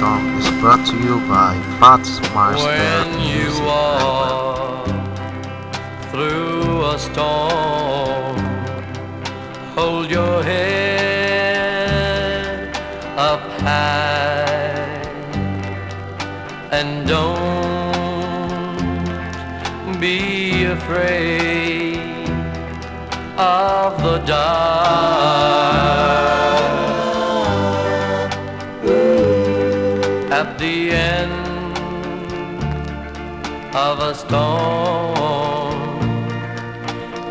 song is brought to you by Pat's Master When you Music Library. walk through a storm, hold your head up high and don't be afraid of the dark. At the end of a storm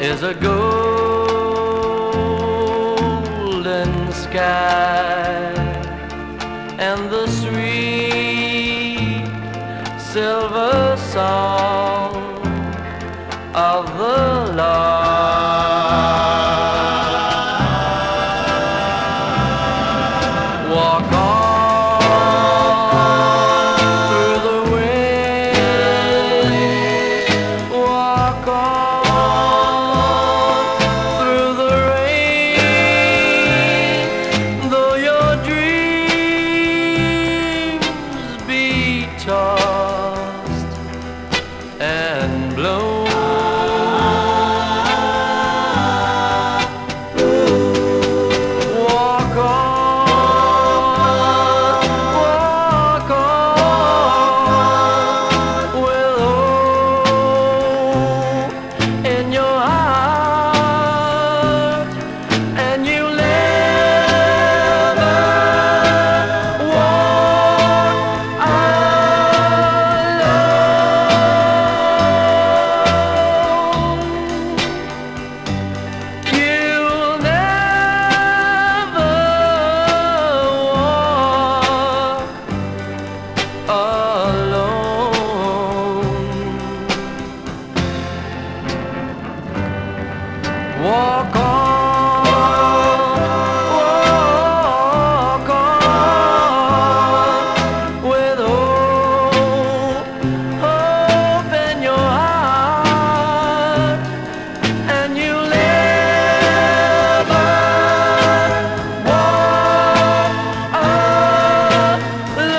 is a golden sky and the sweet silver song of the lark. Walk on through the wind, walk on through the rain, though your dreams be tossed and blown. Walk on with hope in your heart, and you'll never walk alone. You'll never walk alone. Walk on with hope in your heart, and you'll never walk alone.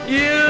You